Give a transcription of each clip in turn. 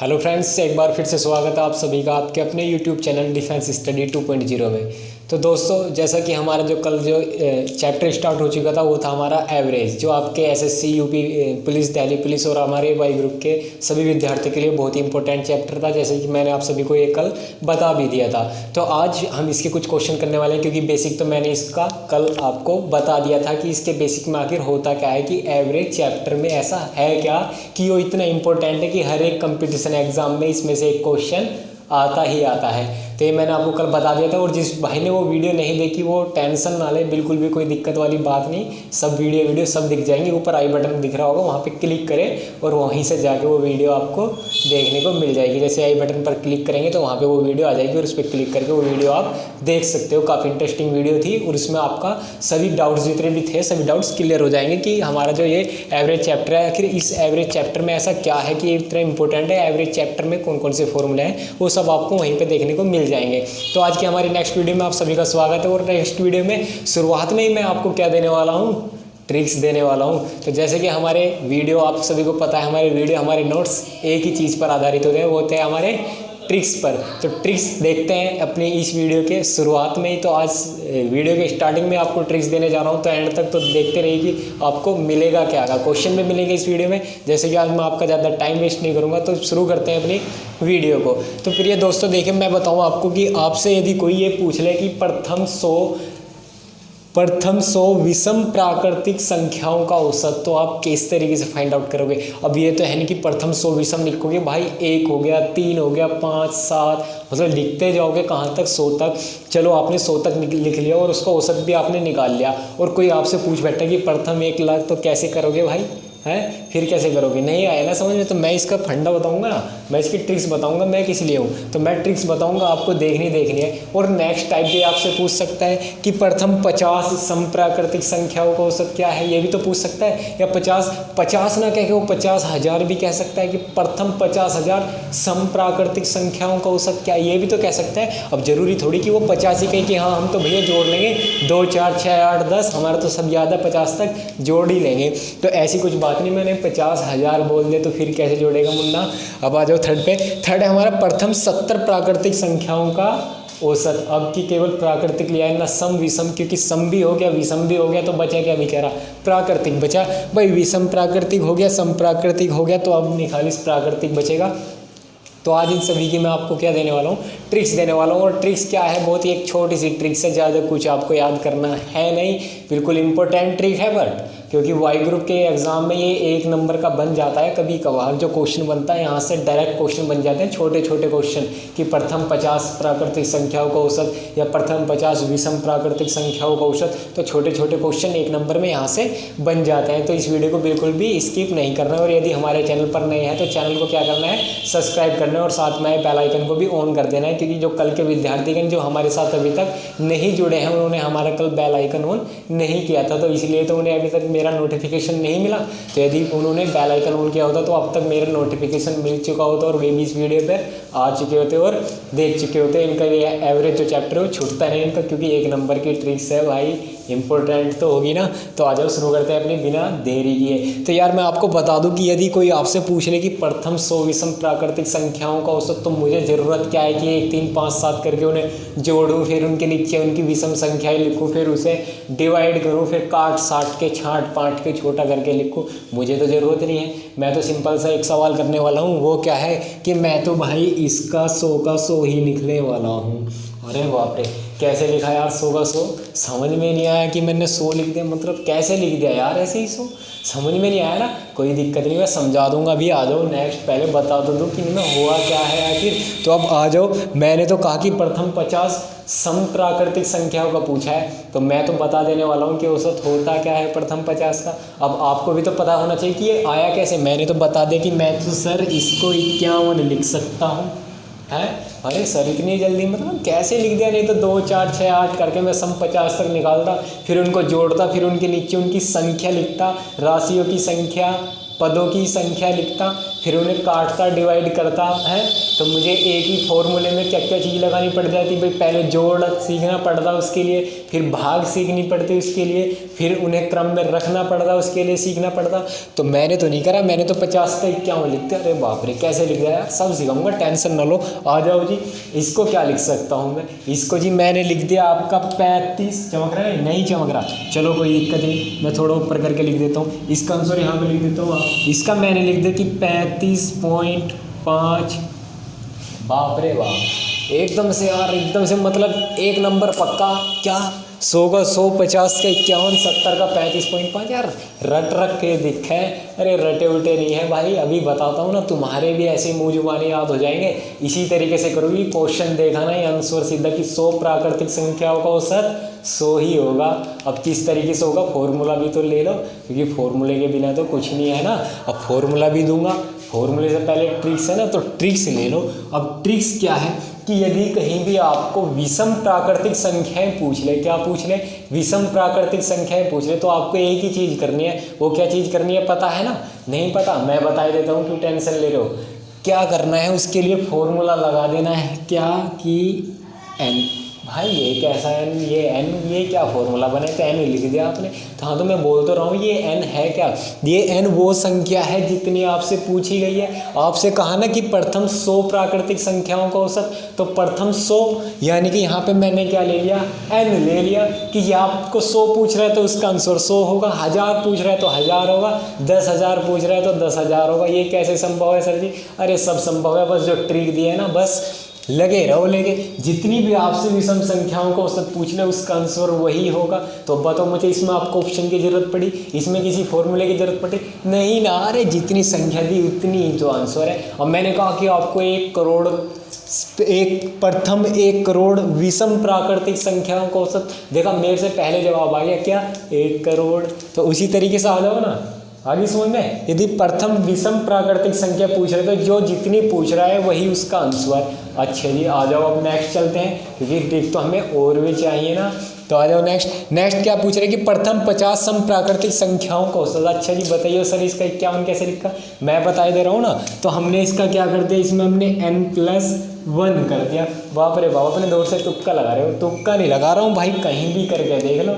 Hello friends, एक बार फिर से स्वागत है आप सभी का आपके अपने यूट्यूब चैनल डिफेंस स्टडी 2.0 में। तो दोस्तों, जैसा कि हमारा जो कल जो चैप्टर स्टार्ट हो चुका था वो था हमारा एवरेज, जो आपके SSC, UP police, Delhi police और हमारे वाई ग्रुप के सभी विद्यार्थियों के लिए बहुत ही इंपॉर्टेंट चैप्टर था, जैसे कि मैंने आप सभी को ये कल बता भी दिया था। तो आज हम इसके कुछ क्वेश्चन करने वाले हैं, क्योंकि बेसिक तो मैंने इसका कल आपको बता दिया था कि इसके बेसिक में आखिर होता क्या है, कि एवरेज चैप्टर में ऐसा है क्या कि वो इतना इंपॉर्टेंट है कि हर एक कंपटीशन एग्जाम में इसमें से एक क्वेश्चन आता ही आता है। तो ये मैंने आपको कल बता दिया था। और जिस भाई ने वो वीडियो नहीं देखी वो टेंशन ना ले, बिल्कुल भी कोई दिक्कत वाली बात नहीं। सब वीडियो सब दिख जाएंगे, ऊपर आई बटन दिख रहा होगा, वहाँ पे क्लिक करें और वहीं से जाके वो वीडियो आपको देखने को मिल जाएगी। जैसे आई बटन पर क्लिक करेंगे तो वहाँ पे वो वीडियो आ जाएगी और उस पर क्लिक करके वो वीडियो आप देख सकते हो। काफ़ी इंटरेस्टिंग वीडियो थी और उसमें आपका सभी डाउट्स जितने भी थे सभी डाउट्स क्लियर हो जाएंगे कि हमारा जो ये एवरेज चैप्टर है, आखिर इस एवरेज चैप्टर में ऐसा क्या है कि ये इतना इंपॉर्टेंट है। एवरेज चैप्टर में कौन कौन से फॉर्मूले हैं वो सब आपको वहीं पे देखने को मिल जाएंगे। तो आज की हमारी नेक्स्ट वीडियो में आप सभी का स्वागत है। और नेक्स्ट वीडियो में शुरुआत में ही मैं आपको क्या देने वाला हूँ, ट्रिक्स देने वाला हूँ। तो जैसे कि हमारे वीडियो आप सभी को पता है, हमारे वीडियो हमारे नोट्स एक ही चीज़ पर आधारित होते हैं, वो होते हैं हमारे ट्रिक्स पर। तो ट्रिक्स देखते हैं अपनी इस वीडियो के शुरुआत में ही। तो आज वीडियो के स्टार्टिंग में आपको ट्रिक्स देने जा रहा हूं, तो एंड तक तो देखते रहिए कि आपको मिलेगा क्या, क्वेश्चन में मिलेंगे इस वीडियो में। जैसे कि आज मैं आपका ज़्यादा टाइम वेस्ट नहीं करूंगा, तो शुरू करते हैं अपनी वीडियो को। तो प्रिय दोस्तों, देखिए मैं बताऊँ आपको कि आपसे यदि कोई ये पूछ ले कि प्रथम 100 विषम प्राकृतिक संख्याओं का औसत, तो आप किस तरीके से फाइंड आउट करोगे। अब ये तो है नहीं कि प्रथम 100 विषम लिखोगे, भाई 1 हो गया, 3 हो गया, 5, 7, मतलब लिखते जाओगे कहाँ तक, 100 तक। चलो आपने 100 तक लिख लिया और उसका औसत भी आपने निकाल लिया, और कोई आपसे पूछ बैठा कि प्रथम 1 लाख, तो कैसे करोगे भाई, हैं फिर कैसे करोगे, नहीं आया ना समझ में। तो मैं इसका फंडा बताऊंगा ना, मैं इसकी ट्रिक्स बताऊंगा, मैं किस लिए हूँ, तो मैं ट्रिक्स बताऊंगा, आपको देखनी है। और नेक्स्ट टाइप भी आपसे पूछ सकता है कि प्रथम 50 समप्राकृतिक संख्याओं का औसत क्या है, ये भी तो पूछ सकता है। या 50 ना कह के वो 50,000 भी कह सकता है कि प्रथम 50,000 समप्राकृतिक संख्याओं का औसत क्या है, ये भी तो कह सकता है। अब जरूरी थोड़ी कि वो 50 ही कहे कि हाँ हम तो भैया जोड़ लेंगे, 2, 4, 6, 8, 10, हमारा तो सब याद है, 50 तक जोड़ ही लेंगे। तो ऐसी कुछ बात नहीं, मैंने 50,000 बोल दे तो फिर कैसे जोड़ेगा मुन्ना। अब आ जाओ थर्ड पे। थर्ड है हमारा प्रथम 70 प्राकृतिक संख्याओं का औसत। अब की केवल प्राकृतिक लिया है ना, सम विषम, क्योंकि सम भी हो गया विषम भी हो गया, तो बचा क्या बेचारा, प्राकृतिक बचा। भाई विषम प्राकृतिक हो गया, सम प्राकृतिक हो गया, तो अब निखालिस प्राकृतिक बचेगा। तो आज इन सभी की मैं आपको क्या देने वाला हूँ, ट्रिक्स देने वाला हूँ। और ट्रिक्स क्या है, बहुत ही एक छोटी सी ट्रिक्स है, ज़्यादा कुछ आपको याद करना है नहीं, बिल्कुल इंपॉर्टेंट ट्रिक है। बट क्योंकि वाई ग्रुप के एग्जाम में ये 1 नंबर का बन जाता है, कभी कभार जो क्वेश्चन बनता है यहाँ से डायरेक्ट क्वेश्चन बन जाते हैं, छोटे छोटे क्वेश्चन, कि प्रथम 50 प्राकृतिक संख्याओं का औसत या प्रथम 50 विषम प्राकृतिक संख्याओं का औसत। तो छोटे छोटे क्वेश्चन 1 नंबर में यहाँ से बन जाते हैं। तो इस वीडियो को बिल्कुल भी स्किप नहीं करना है। और यदि हमारे चैनल पर नए हैं तो चैनल को क्या करना है, सब्सक्राइब करना है, और साथ में बेल आइकन को भी ऑन कर देना है, क्योंकि जो कल के विद्यार्थीगण जो हमारे साथ अभी तक नहीं जुड़े हैं उन्होंने हमारा कल बेल आइकन ऑन नहीं किया था, तो इसलिए तो उन्हें अभी तक मेरा नोटिफिकेशन नहीं मिला। तो यदि उन्होंने बेल आइकन ऑन किया होता तो अब तक मेरा नोटिफिकेशन मिल चुका होता और वे भी इस वीडियो पर आ चुके होते और देख चुके होते। इनका ये एवरेज जो चैप्टर है वो छूटता नहीं इनका, क्योंकि 1 नंबर की ट्रिक्स है भाई, इंपॉर्टेंट तो होगी ना। तो आ जाओ शुरू करते हैं अपनी बिना देरी किए। तो यार मैं आपको बता दूं कि यदि कोई आपसे पूछ ले कि प्रथम 100 विषम प्राकृतिक संख्याओं का औसत, तो मुझे ज़रूरत क्या है कि 1, 3, 5, 7 करके उन्हें जोड़ूं, फिर उनके नीचे उनकी विषम संख्याएं लिखूं, फिर उसे डिवाइड करूं, फिर काट साट के छाँट पाँट के छोटा करके लिखूं। मुझे तो ज़रूरत नहीं है। मैं तो सिंपल सा एक सवाल करने वाला हूँ, वो क्या है कि मैं तो भाई इसका 100 का 100 ही लिखने वाला हूँ। अरे बाप रे, कैसे लिखा यार 100 का 100, समझ में नहीं आया कि मैंने 100 लिख दिया, मतलब कैसे लिख दिया यार ऐसे ही 100, समझ में नहीं आया ना। कोई दिक्कत नहीं, मैं समझा दूंगा अभी। आ जाओ नेक्स्ट, पहले बता तो दूँ कि इनमें हुआ क्या है आखिर। तो अब आ जाओ, मैंने तो कहा कि प्रथम 50 सम प्राकृतिक संख्याओं का पूछा है, तो मैं तो बता देने वाला हूँ कि औसत होता क्या है प्रथम 50 का। अब आपको भी तो पता होना चाहिए कि ये आया कैसे। मैंने तो बता दिया कि मैं तो सर इसको 51 लिख सकता हूँ, है। अरे सर इतनी जल्दी, मतलब कैसे लिख दिया, नहीं तो 2, 4, 6, 8 करके मैं सम 50 तक निकालता, फिर उनको जोड़ता, फिर उनके नीचे उनकी संख्या लिखता, राशियों की संख्या, पदों की संख्या लिखता, फिर उन्हें काटता डिवाइड करता है, तो मुझे एक ही फॉर्मूले में क्या क्या चीज़ लगानी पड़ जाती भाई। पहले जोड़ सीखना पड़ता उसके लिए, फिर भाग सीखनी पड़ती उसके लिए, फिर उन्हें क्रम में रखना पड़ता उसके लिए सीखना पड़ता। तो मैंने तो नहीं करा, मैंने तो 50 का 51 लिखते। अरे बाप रे, कैसे लिख दिया यार, सब सिखाऊंगा, टेंशन ना लो। आ जाओ जी, इसको क्या लिख सकता हूँ मैं, इसको जी मैंने लिख दिया आपका 35। चमक रहा है? नहीं चमक रहा, चलो कोई दिक्कत नहीं, मैं थोड़ा ऊपर करके लिख देता हूँ। इसका आंसर यहाँ पे लिख देता हूँ। इसका मैंने लिख दिया कि 35.5। बाप रे बाप, एकदम से यार, एकदम से मतलब एक नंबर पक्का। क्या 100 का 100, 50 का 51, 70 का 35.5। यार रट रख के दिखा है। अरे रटे उटे नहीं है भाई, अभी बताता हूँ ना, तुम्हारे भी ऐसे मुँह जुबानी याद हो जाएंगे। इसी तरीके से करोगी, क्वेश्चन देखा ना, ये आंसर सीधा कि 100 प्राकृतिक संख्याओं का औसत 100 ही होगा। अब किस तरीके से होगा, फॉर्मूला भी तो ले लो, क्योंकि फॉर्मूले के बिना तो कुछ नहीं है ना। अब फॉर्मूला भी दूंगा, फॉर्मूले से पहले ट्रिक्स है ना, तो ट्रिक्स ले लो। अब ट्रिक्स क्या है कि यदि कहीं भी आपको विषम प्राकृतिक संख्याएं पूछ ले, क्या पूछ ले, विषम प्राकृतिक संख्याएं पूछ ले, तो आपको एक ही चीज़ करनी है। वो क्या चीज़ करनी है पता है ना? नहीं पता, मैं बता देता हूँ, क्यों टेंशन ले रहे हो। क्या करना है उसके लिए, फॉर्मूला लगा देना है, क्या कि n। भाई ये कैसा n, ये n, ये क्या फॉर्मूला बने, तो n लिख दिया आपने। तो हाँ, तो मैं बोल तो रहा हूँ, ये n है क्या, ये n वो संख्या है जितनी आपसे पूछी गई है। आपसे कहा ना कि प्रथम 100 प्राकृतिक संख्याओं का औसत, तो प्रथम 100 यानी कि यहाँ पे मैंने क्या ले लिया, n ले लिया। कि ये आपको 100 पूछ रहा है तो उसका आंसर 100 होगा, 1000 पूछ रहा है तो 1000 होगा, 10,000 पूछ रहा है तो 10,000 होगा। ये कैसे संभव है सर जी? अरे सब संभव है, बस जो ट्रिक दी है ना, बस लगे रहो लेके। जितनी भी आपसे विषम संख्याओं को औसत पूछ ले, उसका आंसर वही होगा। तो बताओ मुझे, इसमें आपको ऑप्शन की जरूरत पड़ी, इसमें किसी फॉर्मूले की जरूरत पड़ी? नहीं ना। अरे जितनी संख्या दी उतनी ही तो आंसर है। और मैंने कहा कि आपको 1 करोड़, प्रथम 1 करोड़ विषम प्राकृतिक संख्याओं को औसत, देखा मेरे से पहले जवाब आ गया, क्या 1 करोड़। तो उसी तरीके से आ जाओ ना आगे समझ में। यदि प्रथम विषम प्राकृतिक संख्या पूछ रहे तो जो जितनी पूछ रहा है वही उसका आंसर। अच्छा जी, आ जाओ अब नेक्स्ट चलते हैं, क्योंकि ट्रिक तो हमें और भी चाहिए ना। तो आ जाओ नेक्स्ट क्या पूछ रहे हैं कि प्रथम 50 सम प्राकृतिक संख्याओं का औसत। अच्छा जी बताइए सर, इसका 51 कैसे लिखा? मैं बता दे रहा हूँ ना। तो हमने इसका क्या कर दिया, इसमें हमने n+1 कर दिया। बाप रे बाप, अपने दौर से तुक्का लगा रहे हो। तुक्का नहीं लगा रहा हूँ भाई, कहीं भी करके देख लो,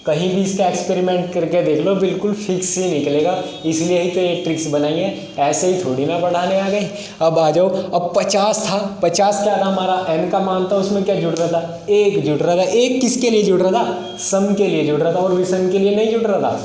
कहीं भी इसका एक्सपेरिमेंट करके देख लो, बिल्कुल फिक्स ही निकलेगा। इसलिए ही तो ये ट्रिक्स बनाई है, ऐसे ही थोड़ी ना पढ़ाने आ गई। अब आ जाओ, अब 50 था, 50 क्या था हमारा, n का मान था, उसमें क्या जुड़ रहा था, 1 जुड़ रहा था। 1 किसके लिए जुड़ रहा था? सम के लिए जुड़ रहा था, और विषम के लिए नहीं जुड़ रहा था।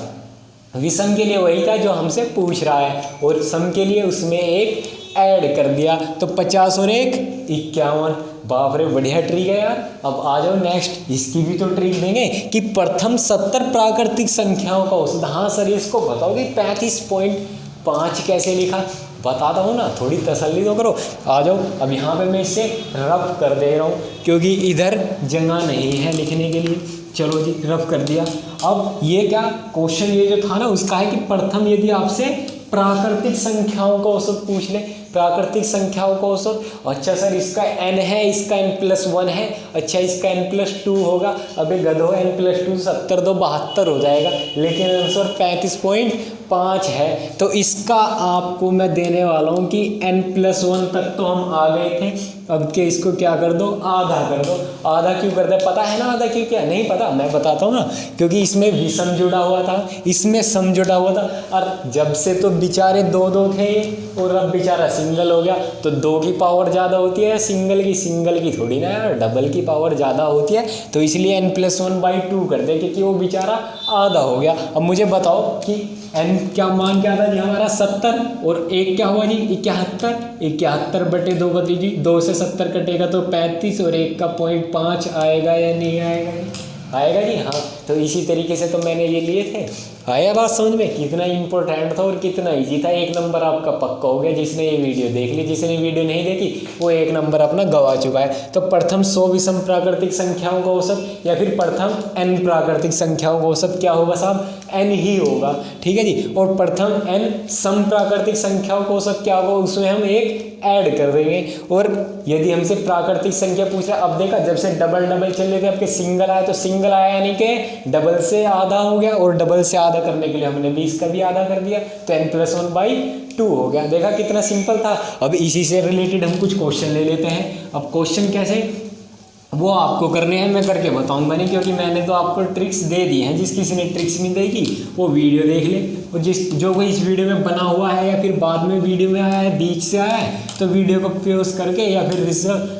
विषम के लिए वही था जो हमसे पूछ रहा है, और सम के लिए उसमें 1 ऐड कर दिया। तो 50 और 1 51। बाप रे, बढ़िया ट्रिक है यार। अब आ जाओ नेक्स्ट, इसकी भी तो ट्रिक देंगे कि प्रथम 70 प्राकृतिक संख्याओं का औसत। हाँ सर, इसको बताओगे 35.5 कैसे लिखा? बताता हूँ ना, थोड़ी तसल्ली तो करो। आ जाओ, अब यहाँ पे मैं इसे रफ कर दे रहा हूँ, क्योंकि इधर जगह नहीं है लिखने के लिए। चलो जी, रफ कर दिया। अब ये क्या क्वेश्चन, ये जो था ना, उसका है कि प्रथम यदि आपसे प्राकृतिक संख्याओं का औसत पूछ ले, प्राकृतिक संख्याओं का औसत। अच्छा सर, इसका n है, इसका n+1 है। अच्छा, इसका n+2 होगा। अबे गधो, n+2 70 2 72 हो जाएगा, लेकिन आंसर 35.5 है। तो इसका आपको मैं देने वाला हूँ कि n+1 तक तो हम आ गए थे। अब के इसको क्या कर दो, आधा कर दो। आधा क्यों करते हैं, पता है ना आधा क्यों? क्या नहीं पता? मैं बताता हूँ ना, क्योंकि इसमें विषम जुड़ा हुआ था, इसमें सम जुड़ा हुआ था। और जब से तो बेचारे 2 थे, और अब बेचारा सिंगल हो गया। तो 2 की पावर ज़्यादा होती है सिंगल की थोड़ी ना यार, डबल की पावर ज़्यादा होती है। तो इसलिए n+1/2 कर दे, क्योंकि वो बेचारा आधा हो गया। अब मुझे बताओ कि n क्या मान क्या था जी हमारा, 70, और 1 क्या हुआ जी 71। 71/2 का दीजिए, 2 से 70 कटेगा तो 35, और 1 का 0.5 आएगा या नहीं आएगा? आएगा जी, हाँ। तो इसी तरीके से तो मैंने ये लिए थे। आया बात समझ में? कितना इंपॉर्टेंट था और कितना इजी था। 1 नंबर आपका पक्का हो गया जिसने ये वीडियो देख ली। जिसने वीडियो नहीं देखी वो 1 नंबर अपना गवा चुका है। तो प्रथम 100 विषम प्राकृतिक संख्याओं का औसत, या फिर प्रथम n प्राकृतिक संख्याओं का औसत क्या होगा साहब? n ही होगा, ठीक है जी। और प्रथम n सम प्राकृतिक संख्याओं का औसत क्या होगा? उसमें हम 1 ऐड कर देंगे। और यदि हमसे प्राकृतिक संख्या पूछ रहा है, अब देखा जब से डबल चल रहे थे, आपके सिंगल आया, तो सिंगल आया यानी कि डबल से आधा हो गया, और डबल से आधा करने के लिए हमने 20 का भी आधा कर दिया, तो n+1/2 2 हो गया। देखा कितना सिंपल था। अब इसी से रिलेटेड हम कुछ क्वेश्चन ले लेते हैं। अब क्वेश्चन कैसे वो आपको करने हैं, मैं करके बताऊंगा नहीं, क्योंकि मैंने तो आपको ट्रिक्स दे दी हैं। जिस किसी ने ट्रिक्स नहीं देखी वो वीडियो देख ले, और जो कोई इस वीडियो में बना हुआ है या फिर बाद में वीडियो में आया है, बीच से आया है, तो वीडियो को पॉज करके या फिर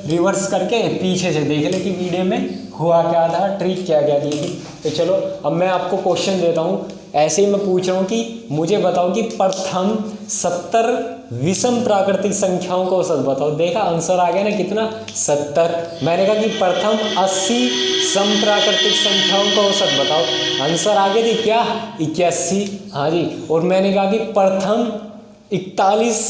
रिवर्स करके पीछे से देख ले कि वीडियो में हुआ क्या था, ट्रिक क्या क्या दी थी। तो चलो अब मैं आपको क्वेश्चन देता हूँ। ऐसे ही मैं पूछ रहा हूँ कि मुझे बताओ कि प्रथम 70 विषम प्राकृतिक संख्याओं का औसत बताओ। देखा आंसर आ गया ना कितना, 70। मैंने कहा कि प्रथम 80 सम प्राकृतिक संख्याओं का औसत बताओ। आंसर आ गया जी क्या, 81। हाँ जी। और मैंने कहा कि प्रथम 41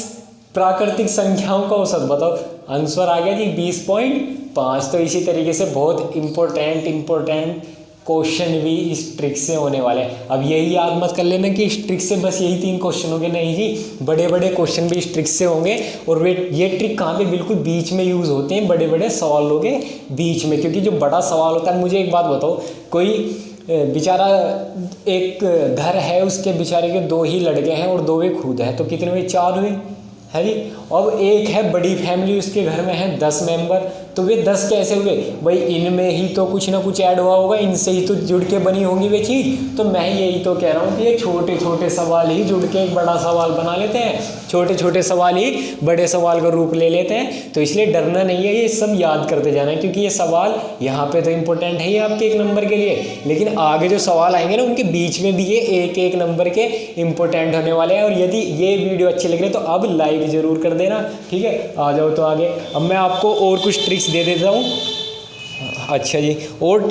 प्राकृतिक संख्याओं का औसत बताओ। आंसर आ गया जी 20.5। तो इसी तरीके से बहुत इम्पोर्टेंट क्वेश्चन भी इस ट्रिक से होने वाले हैं। अब यही याद मत कर लेना कि इस ट्रिक से बस यही 3 क्वेश्चन होंगे, नहीं जी, बड़े बड़े क्वेश्चन भी इस ट्रिक से होंगे। और वे ये ट्रिक कहाँ पे बिल्कुल बीच में यूज़ होते हैं, बड़े बड़े सवालों के बीच में। क्योंकि जो बड़ा सवाल होता है, मुझे एक बात बताओ, कोई बेचारा एक घर है, उसके बेचारे के 2 ही लड़के हैं और 2 वे खुद है, तो कितने हुए, 4 हुए, है जी। अब एक है बड़ी फैमिली, उसके घर में है 10 मेंबर, तो वे 10 कैसे हुए भाई, इनमें ही तो कुछ ना कुछ ऐड हुआ होगा, इनसे ही तो जुड़ के बनी होगी वे चीज़। तो मैं यही तो कह रहा हूँ कि ये छोटे छोटे सवाल ही जुड़ के एक बड़ा सवाल बना लेते हैं, छोटे छोटे सवाल ही बड़े सवाल का रूप ले लेते हैं। तो इसलिए डरना नहीं है, ये सब याद करते जाना है, क्योंकि ये सवाल यहाँ पे तो इम्पोर्टेंट है ही आपके 1 नंबर के लिए, लेकिन आगे जो सवाल आएंगे ना उनके बीच में भी ये 1-1 नंबर के इम्पोर्टेंट होने वाले हैं। और यदि ये वीडियो अच्छी लग रही है तो अब लाइक ज़रूर कर देना, ठीक है। आ जाओ तो आगे। अब मैं आपको और कुछ ट्रिक्स दे देता हूँ। अच्छा जी, और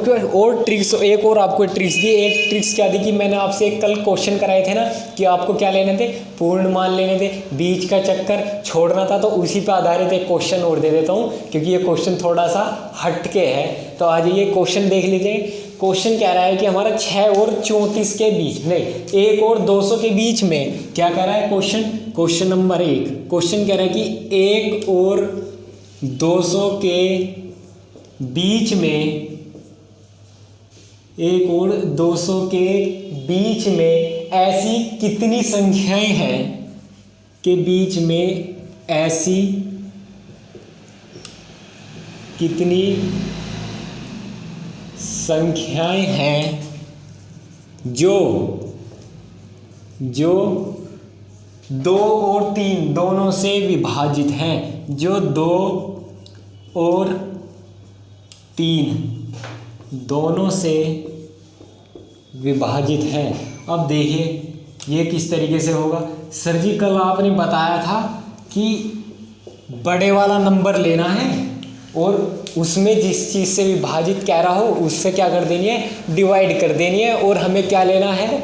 ट्रिक्स, एक और आपको ट्रिक्स दी। एक ट्रिक्स क्या दी कि मैंने आपसे कल क्वेश्चन कराए थे ना कि आपको क्या लेने थे, पूर्ण मान लेने थे, बीच का चक्कर छोड़ना था। तो उसी पे आधारित एक क्वेश्चन और दे देता हूँ, क्योंकि ये क्वेश्चन थोड़ा सा हटके है। तो आज ये क्वेश्चन देख लीजिए। क्वेश्चन कह रहा है कि हमारा 6 और 34 के बीच, नहीं 1 और 200 के बीच में क्या कह रहा है क्वेश्चन नंबर 1। क्वेश्चन कह रहा है कि 1 और 200 के बीच में, 1 और 200 के बीच में ऐसी कितनी संख्याएं हैं, के बीच में ऐसी कितनी संख्याएं हैं जो 2 और 3 दोनों से विभाजित हैं, जो 2 और 3 दोनों से विभाजित हैं। अब देखिए ये किस तरीके से होगा। सर जी कल आपने बताया था कि बड़े वाला नंबर लेना है और उसमें जिस चीज़ से विभाजित कह रहा हो उससे क्या कर देनी है, डिवाइड कर देनी है। और हमें क्या लेना है,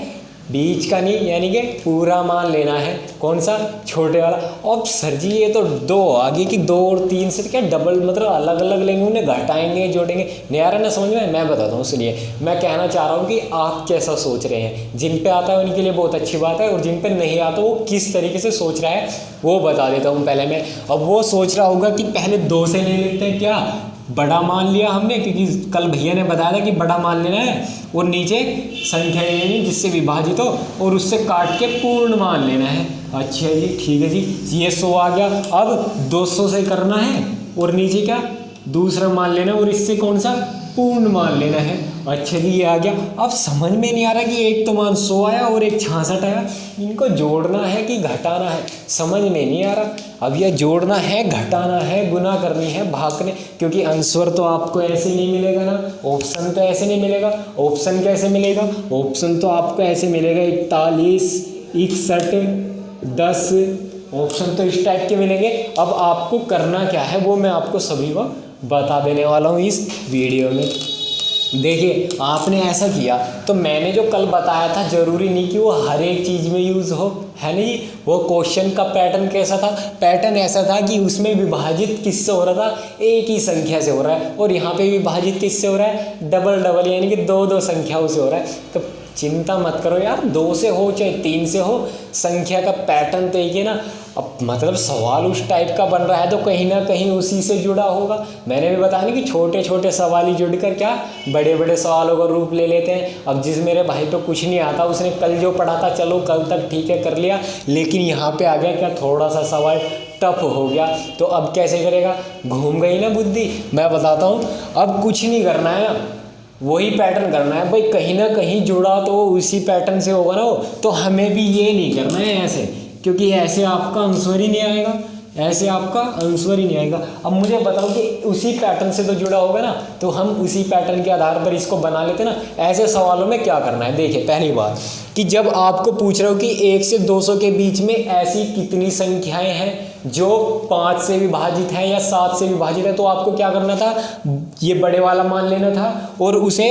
बीच का नहीं, यानी कि पूरा मान लेना है। कौन सा, छोटे वाला। अब सर जी ये तो 2 आगे की 2 और 3 से क्या डबल, मतलब अलग अलग लेंगे, उन्हें घटाएंगे जोड़ेंगे, नहीं आ रहा ना समझ में। मैं बताता हूँ, सुनिए मैं कहना चाह रहा हूँ कि आप कैसा सोच रहे हैं। जिन पे आता है उनके लिए बहुत अच्छी बात है, और जिन पे नहीं आता वो किस तरीके से सोच रहा है वो बता देता हूँ पहले मैं। अब वो सोच रहा होगा कि पहले 2 से ले लेते हैं, क्या बड़ा मान लिया हमने, क्योंकि कल भैया ने बताया था कि बड़ा मान लेना है और नीचे संख्या लेनी जिससे विभाजित हो और उससे काट के पूर्ण मान लेना है। अच्छा जी ठीक है जी, ये 100 आ गया। अब 200 से करना है और नीचे क्या, दूसरा मान लेना है और इससे कौन सा, पूर्ण मान लेना है। अच्छा जी ये आ गया। अब समझ में नहीं आ रहा कि एक तो मान 100 आया और एक 66 आया, इनको जोड़ना है कि घटाना है, समझ में नहीं आ रहा। अब यह जोड़ना है, घटाना है, गुना करनी है, भागने, क्योंकि आंसर तो आपको ऐसे नहीं मिलेगा ना, ऑप्शन तो ऐसे नहीं मिलेगा। ऑप्शन कैसे मिलेगा, ऑप्शन तो आपको ऐसे मिलेगा 41, 61, 10, ऑप्शन तो इस टाइप के मिलेंगे। अब आपको करना क्या है वो मैं आपको सभी को बता देने वाला हूँ इस वीडियो में। देखिए आपने ऐसा किया तो मैंने जो कल बताया था ज़रूरी नहीं कि वो हर एक चीज़ में यूज़ हो, है नहीं। वो क्वेश्चन का पैटर्न कैसा था, पैटर्न ऐसा था कि उसमें विभाजित किससे हो रहा था, एक ही संख्या से हो रहा है, और यहाँ पे विभाजित किससे हो रहा है, डबल डबल, यानी कि 2-2 संख्याओं से हो रहा है। तो चिंता मत करो यार, 2 से हो चाहे 3 से हो, संख्या का पैटर्न तो एक ही ना। अब मतलब सवाल उस टाइप का बन रहा है तो कहीं ना कहीं उसी से जुड़ा होगा। मैंने भी बताया ना कि छोटे छोटे सवाल ही जुड़कर क्या बड़े बड़े सवालों का रूप ले लेते हैं। अब जिस मेरे भाई तो कुछ नहीं आता, उसने कल जो पढ़ा था चलो कल तक ठीक है कर लिया, लेकिन यहाँ पे आ गया क्या थोड़ा सा सवाल टफ हो गया, तो अब कैसे करेगा, घूम गई ना बुद्धि। मैं बताता हूँ, अब कुछ नहीं करना है ना, वही पैटर्न करना है भाई, कहीं ना कहीं जुड़ा तो उसी पैटर्न से होगा ना वो, तो हमें भी ये नहीं करना है ऐसे, क्योंकि ऐसे आपका आंसर ही नहीं आएगा, ऐसे आपका आंसर ही नहीं आएगा। अब मुझे बताओ कि उसी पैटर्न से तो जुड़ा होगा ना, तो हम उसी पैटर्न के आधार पर इसको बना लेते ना। ऐसे सवालों में क्या करना है, देखिए पहली बात कि जब आपको पूछ रहा हो कि 1 से 200 के बीच में ऐसी कितनी संख्याएं हैं जो 5 से विभाजित है या 7 से विभाजित है, तो आपको क्या करना था, ये बड़े वाला मान लेना था और उसे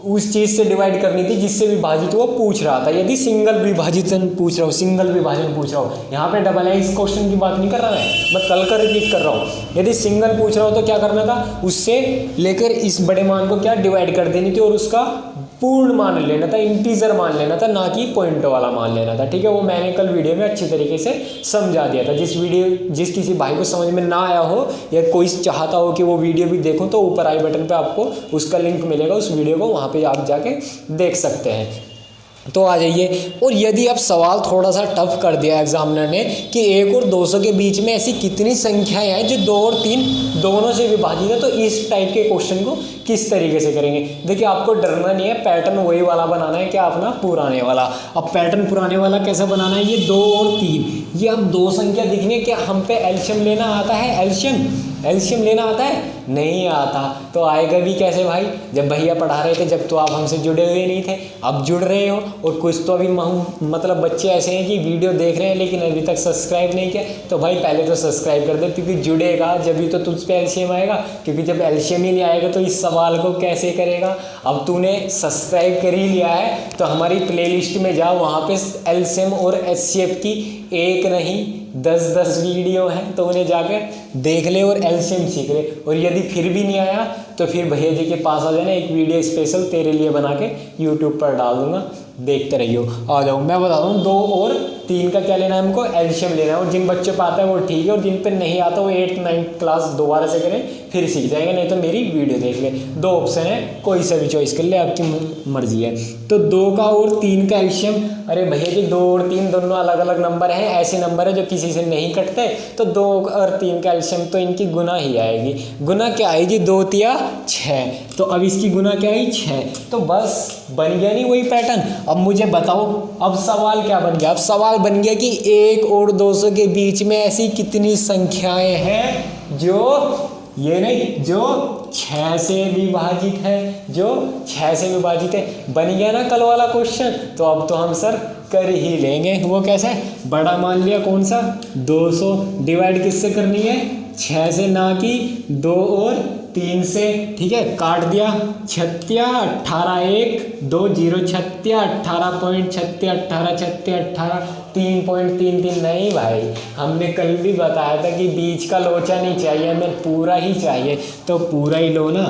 उस चीज़ से डिवाइड करनी थी जिससे विभाजित वो पूछ रहा था। यदि सिंगल विभाजन पूछ रहा हो, सिंगल विभाजन पूछ रहा हो, यहाँ पे डबल है, इस क्वेश्चन की बात नहीं कर रहा मैं कल का रिपीट कर रहा हूँ। यदि सिंगल पूछ रहा हो तो क्या करना था, उससे लेकर इस बड़े मान को क्या डिवाइड कर देनी थी और उसका पूर्ण मान लेना था, इंटीजर मान लेना था, ना कि पॉइंट वाला मान लेना था। ठीक है, वो मैंने कल वीडियो में अच्छी तरीके से समझा दिया था। जिस किसी भाई को समझ में ना आया हो या कोई चाहता हो कि वो वीडियो भी देखो, तो ऊपर आई बटन पे आपको उसका लिंक मिलेगा, उस वीडियो को वहाँ पे आप जाके देख सकते हैं। तो आ जाइए, और यदि आप सवाल थोड़ा सा टफ कर दिया एग्जामिनर ने कि 1 और 200 के बीच में ऐसी कितनी संख्याएं हैं जो 2 और 3 दोनों से विभाजित है, तो इस टाइप के क्वेश्चन को किस तरीके से करेंगे। देखिए आपको डरना नहीं है, पैटर्न वही वाला बनाना है, क्या अपना पुराने वाला। अब पैटर्न पुराने वाला कैसे बनाना है, ये 2 और 3, ये अब 2 संख्या दिखनी है, क्या हम पे एलशियम लेना आता है, एलशियम लेना आता है, नहीं आता, तो आएगा भी कैसे भाई, जब भैया पढ़ा रहे थे जब तो आप हमसे जुड़े हुए नहीं थे, अब जुड़ रहे हो। और कुछ तो अभी मतलब बच्चे ऐसे हैं कि वीडियो देख रहे हैं लेकिन अभी तक सब्सक्राइब नहीं किया, तो भाई पहले तो सब्सक्राइब कर दे, क्योंकि जुड़ेगा जब भी तो तुझ पे एलशियम आएगा, क्योंकि जब एलशियम ही नहीं आएगा तो इस सवाल को कैसे करेगा। अब तूने सब्सक्राइब कर ही लिया है तो हमारी प्लेलिस्ट में जाओ, वहाँ पे एलशियम और एचसीएफ की 1 नहीं 10 वीडियो हैं, तो उन्हें जाकर देख ले और एलशियम सीख ले। और यदि फिर भी नहीं आया तो फिर भैया जी के पास आ जाना, एक वीडियो स्पेशल तेरे लिए बना के यूट्यूब पर डाल दूंगा, देखते रहियो। आ जाओ, मैं बता दूँ 2 और 3 का क्या लेना है हमको, एलशियम लेना है। और जिन बच्चों पर आता है वो ठीक है, और जिन पर नहीं आता वो 8th 9th क्लास दोबारा से करें, फिर सीख जाएंगे, नहीं तो मेरी वीडियो देख ले। 2 ऑप्शन है, कोई सा भी चॉइस कर ले, आपकी मर्जी है। तो 2 का और 3 का एलशियम, अरे भैया जी 2 और 3 दोनों अलग अलग नंबर हैं, ऐसे नंबर है जो किसी से नहीं कटते, तो 2 और 3 का एलशियम तो इनकी गुना ही आएगी। गुना क्या आएगी, 2 तिया 6, तो अब इसकी गुना क्या आई 6, तो बस बन गया नहीं वही पैटर्न। अब मुझे बताओ, अब सवाल क्या बन गया, अब सवाल बन गया कि 1 और 200 के बीच में ऐसी कितनी संख्याएं हैं जो ये नहीं, जो 6 से विभाजित है, जो 6 से विभाजित है। बन गया ना कल वाला क्वेश्चन, तो अब तो हम सर कर ही लेंगे। वो कैसे, बड़ा मान लिया कौन सा, 200, डिवाइड किससे करनी है, 6 से, ना कि 2 और 3 से। ठीक है, काट दिया, 6 18 1 2 0 6 18.6 18 6 18 3.33। नहीं भाई, हमने कल भी बताया था कि बीच का लोचा नहीं चाहिए, हमें पूरा ही चाहिए, तो पूरा ही लो ना।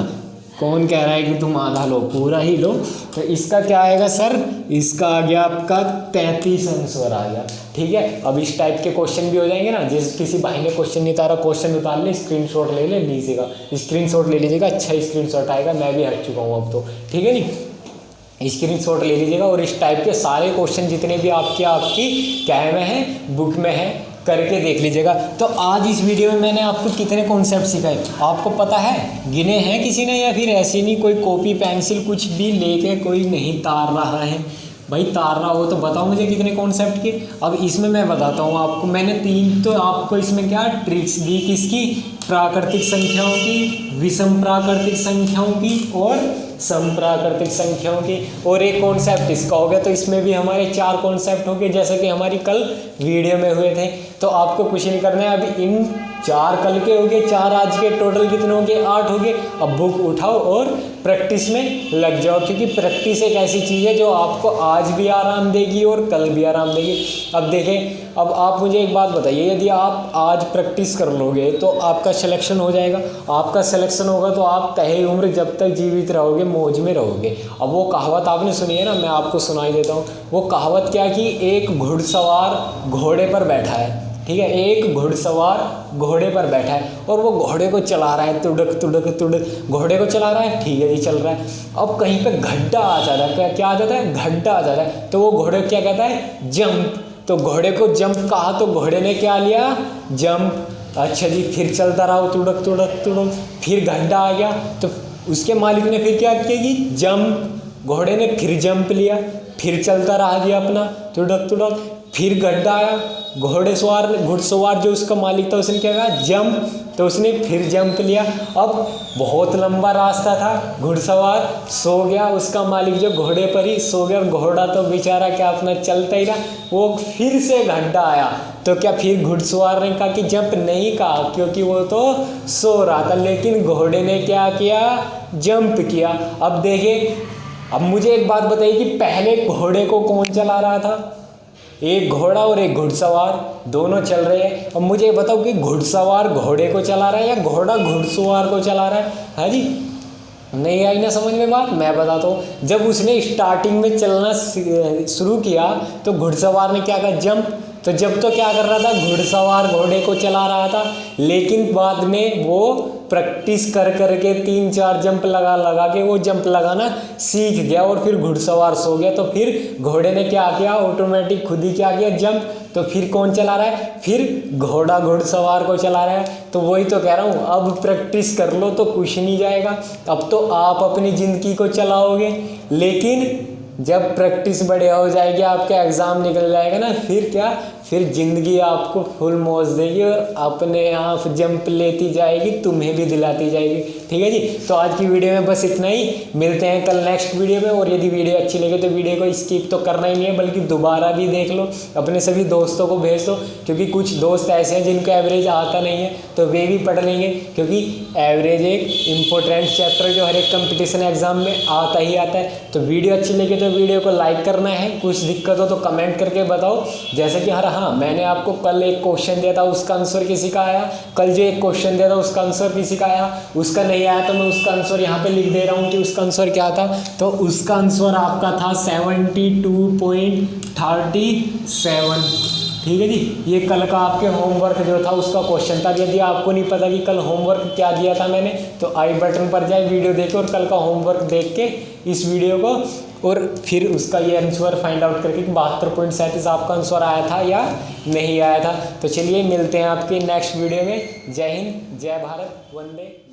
कौन कह रहा है कि तुम आधा लो, पूरा ही लो। तो इसका क्या आएगा सर, इसका आ गया आपका 33 आंसर आ गया। ठीक है, अब इस टाइप के क्वेश्चन भी हो जाएंगे ना, जिस किसी भाई ने क्वेश्चन नहीं उतारा, क्वेश्चन उतार ले, स्क्रीनशॉट ले लीजिएगा, स्क्रीनशॉट ले लीजिएगा, अच्छा स्क्रीनशॉट आएगा, मैं भी हट चुका हूँ अब तो। ठीक है नहीं, स्क्रीनशॉट ले लीजिएगा, और इस टाइप के सारे क्वेश्चन जितने भी आपकी क्या में हैं, बुक में है, करके देख लीजिएगा। तो आज इस वीडियो में मैंने आपको कितने कॉन्सेप्ट सिखाए आपको पता है, गिने हैं किसी ने, या फिर ऐसे नहीं कोई कॉपी पेंसिल कुछ भी लेके कोई नहीं तार रहा है। भाई तार रहा हो तो बताओ मुझे कितने कॉन्सेप्ट के। अब इसमें मैं बताता हूँ आपको, मैंने 3 तो आपको इसमें क्या ट्रिक्स दी, किसकी, प्राकृतिक संख्याओं की, विषम प्राकृतिक संख्याओं की और समप्राकृतिक संख्याओं की, और एक कॉन्सेप्ट इसका हो गया। तो इसमें भी हमारे 4 कॉन्सेप्ट हो गए, जैसे कि हमारी कल वीडियो में हुए थे। तो आपको कुछ नहीं करना है, अभी इन 4 कल के हो गए, 4 आज के, टोटल कितने हो गए, 8 हो गए। अब बुक उठाओ और प्रैक्टिस में लग जाओ, क्योंकि प्रैक्टिस एक ऐसी चीज़ है जो आपको आज भी आराम देगी और कल भी आराम देगी। अब देखें, अब आप मुझे एक बात बताइए, यदि आप आज प्रैक्टिस कर लोगे तो आपका सिलेक्शन हो जाएगा, आपका सिलेक्शन होगा तो आप कहे उम्र जब तक जीवित रहोगे मौज में रहोगे। अब वो कहावत आपने सुनी है ना, मैं आपको सुनाई देता हूँ। वो कहावत क्या कि एक घुड़सवार घोड़े पर बैठा है, ठीक है। एक घुड़सवार घोड़े पर बैठा है और वो घोड़े को चला रहा है, तुड़क तुड़क तुड़क घोड़े को चला रहा है, ठीक है जी चल रहा है। अब कहीं पे गड्ढा आ जाता है, क्या आ जाता है, गड्ढा आ जाता है, तो वो घोड़े को क्या कहता है, जंप। तो घोड़े को जंप कहा तो घोड़े ने क्या लिया, जंप। अच्छा जी, फिर चलता रहा तुड़क तुड़क तुड़क, फिर गड्ढा आ गया तो उसके मालिक ने फिर क्या किया कि जंप। घोड़े ने फिर जंप लिया, फिर चलता रहा जी अपना तुड़क तुड़क, फिर गड्ढा आया, घुड़सवार जो उसका मालिक था उसने क्या कहा, जंप। तो उसने फिर जंप लिया। अब बहुत लंबा रास्ता था, घुड़सवार सो गया, उसका मालिक जो घोड़े पर ही सो गया। घोड़ा तो बेचारा क्या अपना चलता ही रहा। वो फिर से गड्ढा आया तो क्या फिर घुड़सवार ने कहा कि जंप, नहीं कहा क्योंकि वो तो सो रहा था, लेकिन घोड़े ने क्या किया, जंप किया। अब देखिए, अब मुझे एक बात बताइए कि पहले घोड़े को कौन चला रहा था, एक घोड़ा और एक घुड़सवार, दोनों चल रहे हैं। अब मुझे बताओ कि घुड़सवार घोड़े को चला रहा है या घोड़ा घुड़सवार को चला रहा है। हाँ जी, नहीं आई ना समझ में बात, मैं बताता हूँ। जब उसने स्टार्टिंग में चलना शुरू किया तो घुड़सवार ने क्या कहा, जंप। तो जब तो क्या कर रहा था, घुड़सवार घोड़े को चला रहा था, लेकिन बाद में वो प्रैक्टिस कर करके 3-4 जंप लगा लगा के वो जंप लगाना सीख गया और फिर घुड़सवार सो गया। तो फिर घोड़े ने क्या किया, ऑटोमेटिक खुद ही क्या किया, जंप। तो फिर कौन चला रहा है, फिर घोड़ा घुड़सवार को चला रहा है। तो वही तो कह रहा हूँ, अब प्रैक्टिस कर लो तो कुछ नहीं जाएगा। अब तो आप अपनी ज़िंदगी को चलाओगे, लेकिन जब प्रैक्टिस बढ़िया हो जाएगी, आपका एग्ज़ाम निकल जाएगा ना, फिर क्या, फिर ज़िंदगी आपको फुल मौज देगी और अपने आप जंप लेती जाएगी, तुम्हें भी दिलाती जाएगी। ठीक है जी, तो आज की वीडियो में बस इतना ही। मिलते हैं कल नेक्स्ट वीडियो में। और यदि वीडियो अच्छी लगे तो वीडियो को स्किप तो करना ही नहीं है, बल्कि दोबारा भी देख लो, अपने सभी दोस्तों को भेज दो, क्योंकि कुछ दोस्त ऐसे हैं जिनको एवरेज आता नहीं है, तो वे भी पढ़ लेंगे। क्योंकि एवरेज एक इम्पोर्टेंट चैप्टर जो हर एक कंपटीशन एग्जाम में आता ही आता है। तो वीडियो अच्छी लगे तो वीडियो को लाइक करना है, कुछ दिक्कत हो तो कमेंट करके बताओ। जैसे कि हाँ, मैंने आपको कल एक क्वेश्चन दिया था, उसका आंसर किसी का आया। कल जो एक क्वेश्चन दिया था उसका आंसर किसी का आया, उसका नहीं आया तो मैं उसका आंसर यहाँ पे लिख दे रहा हूँ कि उसका आंसर क्या था। तो उसका आंसर आपका था 72.37। ठीक है जी, ये कल का आपके होमवर्क जो था उसका क्वेश्चन था। यदि आपको नहीं पता कि कल होमवर्क क्या दिया था मैंने, तो आई बटन पर जाए, वीडियो देखे और कल का होमवर्क देख के इस वीडियो को, और फिर उसका ये आंसर फाइंड आउट करके 72.37 आपका आंसर आया था या नहीं आया था। तो चलिए मिलते हैं आपके नेक्स्ट वीडियो में। जय हिंद, जय भारत, वंदे।